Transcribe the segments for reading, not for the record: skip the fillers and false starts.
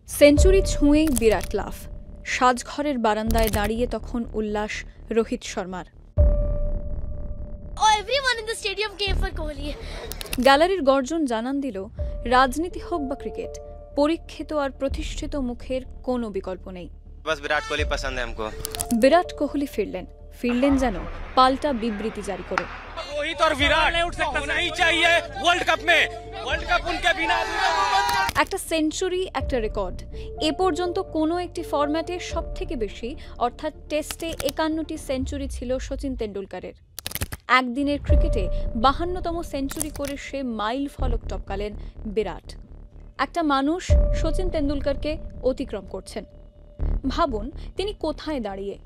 Century ছুঁয়েই বিরাট লাফ। সাজঘরের বারান্দায় দাঁড়িয়ে তখন উল্লাস রোহিত শর্মার। গ্যালারির গর্জন জানান দিল, রাজনীতি হোক বা ক্রিকেট, পরীক্ষিত আর প্রতিষ্ঠিত মুখের কোনো বিকল্প নেই। বিরাট কোহলি ফিরলেন যেন পাল্টা বিবৃতি জারি করে। একটা সেঞ্চুরি, একটা রেকর্ড। এ পর্যন্ত কোনো একটি ফরম্যাটে সবথেকে বেশি অর্থাৎ টেস্টে ৫১টি সেঞ্চুরি ছিল শচীন তেন্ডুলকারের। একদিনের ক্রিকেটে ৫২তম সেঞ্চুরি করে সে মাইল ফলক টপকালেন বিরাট। একটা মানুষ শচীন তেন্ডুলকারকে অতিক্রম করছেন। ভাবুন তিনি কোথায় দাঁড়িয়ে।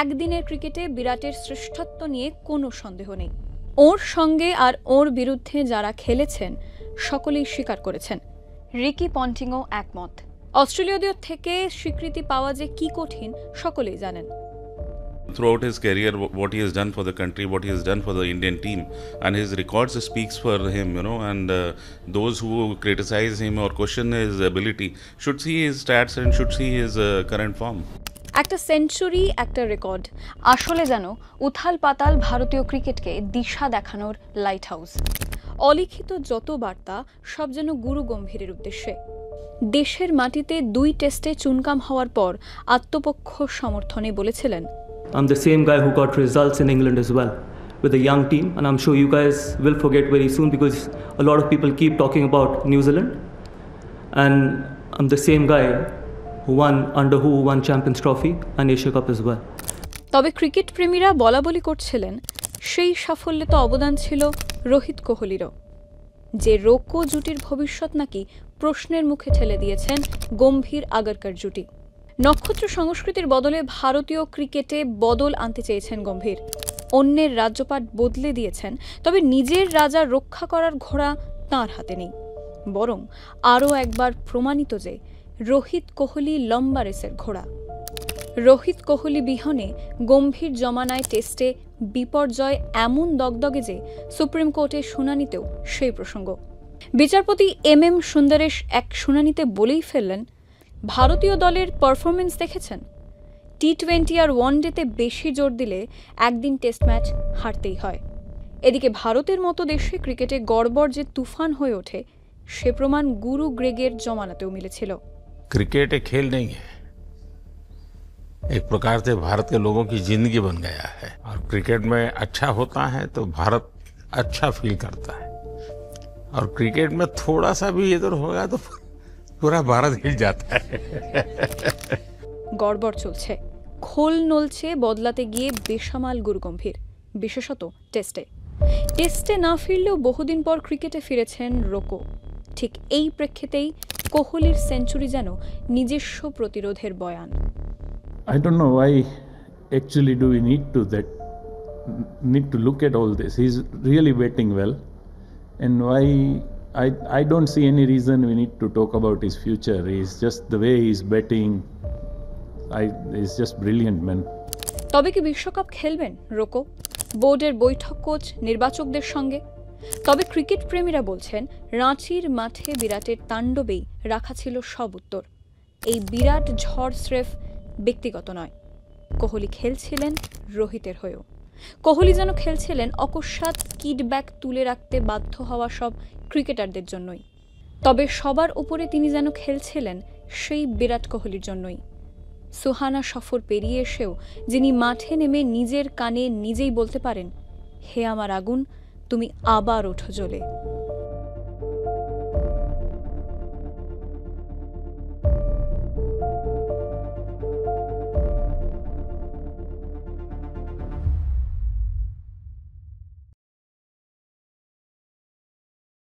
একদিনের ক্রিকেটে বিরাটের শ্রেষ্ঠত্ব নিয়ে কোনো সন্দেহ নেই। ওর সঙ্গে আর ওর বিরুদ্ধে যারা খেলেছেন সকলেই স্বীকার করেছেন। রিকি পন্টিংও একমত। অস্ট্রেলীয়দের থেকে স্বীকৃতি পাওয়া যে কি কঠিন সকলেই জানেন। Throughout his career, what he has done for the country, what he has done for the Indian team, and his records speaks for him, and those who criticize him or question his ability should see his stats and should see his current form. একটা century, একটা record, আসলে যেন উথাল পাতাল ভারতীয় ক্রিকেটকে দিশা দেখানোর light house. অলিখিত যত বার্তা সব যেন গুরু গম্ভীরের উদ্দেশ্যে। দেশের মাটিতে ২ টেস্টে চুনকাম হওয়ার পর আত্মপক্ষ সমর্থনে বলেছিলেন, I'm the same guy who got results in England as well with a young team, and I'm sure you guys will forget very soon because a lot of people keep talking about New Zealand, and I'm the same guy who won Champions Trophy and Asia Cup as well. তবে cricket প্রেমীরা বলাবলি করছিলেন সেই সাফল্যে তো অবদান ছিল রোহিত কোহলিরও, যে রোকো জুটির ভবিষ্যৎ নাকি প্রশ্নের মুখে ঠেলে দিয়েছেন গম্ভীর আগরকর জুটি। নক্ষত্র সংস্কৃতির বদলে ভারতীয় ক্রিকেটে বদল আনতে চেয়েছেন গম্ভীর। অন্যের রাজ্যপাট বদলে দিয়েছেন, তবে নিজের রাজা রক্ষা করার ঘোড়া তাঁর হাতে নেই। বরং আরও একবার প্রমাণিত যে রোহিত কোহলি লম্বা রেসের ঘোড়া। রোহিত কোহলি বিহনে গম্ভীর জমানায় টেস্টে বিপর্যয় এমন দগদগে যে সুপ্রিম কোর্টে শুনানিতেও সেই প্রসঙ্গ। বিচারপতি এম সুন্দরেশ এক শুনানিতে বলেই ফেললেন, ভারতীয় দলের পারফরমেন্স দেখেছেন? টি-20 আর ওয়ানডেতে বেশি জোর দিলে একদিন টেস্ট ম্যাচ হারতেই হয়। এদিকে ভারতের মতো দেশে ক্রিকেটে গড়বড় যে তুফান হয়ে ওঠে সে প্রমাণ গুরু গ্রেগের জমানাতেও মিলেছিল। क्रिकेट एक खेल नहीं है, एक प्रकार से भारत के लोगों की जिंदगी बन गया है, और क्रिकेट में अच्छा होता है तो भारत अच्छा फील करता है, और क्रिकेट में थोड़ा सा भी इधर होगा तो पूरा भारत हिल जाता है। গড়বড় চলছে, খোল নলছে বদলাতে গিয়ে বেসামাল গুরু গম্ভীর, বিশেষত টেস্টে না ফিরলেও বহুদিন পর ক্রিকেটে ফিরেছেন রোকো। ঠিক এই প্রেক্ষিতেই কোহলির সেঞ্চুরি যেন নিজস্ব প্রতিরোধের বয়ান। I don't know why actually do we need to look at all this. He's really batting well, and why I don't see any reason we need to talk about his future. He's just the way he's batting. He's just brilliant, man. তবে কি বিশ্বকাপ খেলবেন রোকো বোর্ডের বৈঠক coach নির্বাচকদের সঙ্গে? তবে cricket প্রেমীরা বলছেন রাঁচির মাঠে বিরাটের তাণ্ডবেই রাখা ছিল সব উত্তর। এই বিরাট ঝড় স্রেফ ব্যক্তিগত নয়, কোহলি খেলছিলেন রোহিতের হয়েও। কোহলি যেন খেলছিলেন অকস্মাৎ কিডব্যাক তুলে রাখতে বাধ্য হওয়া সব ক্রিকেটারদের জন্যই। তবে সবার উপরে তিনি যেন খেলছিলেন সেই বিরাট কোহলির জন্যই। সুহানা সফর পেরিয়ে এসেও যিনি মাঠে নেমে নিজের কানে নিজেই বলতে পারেন, হে আমার আগুন, তুমি আবার ওঠো জ্বলে।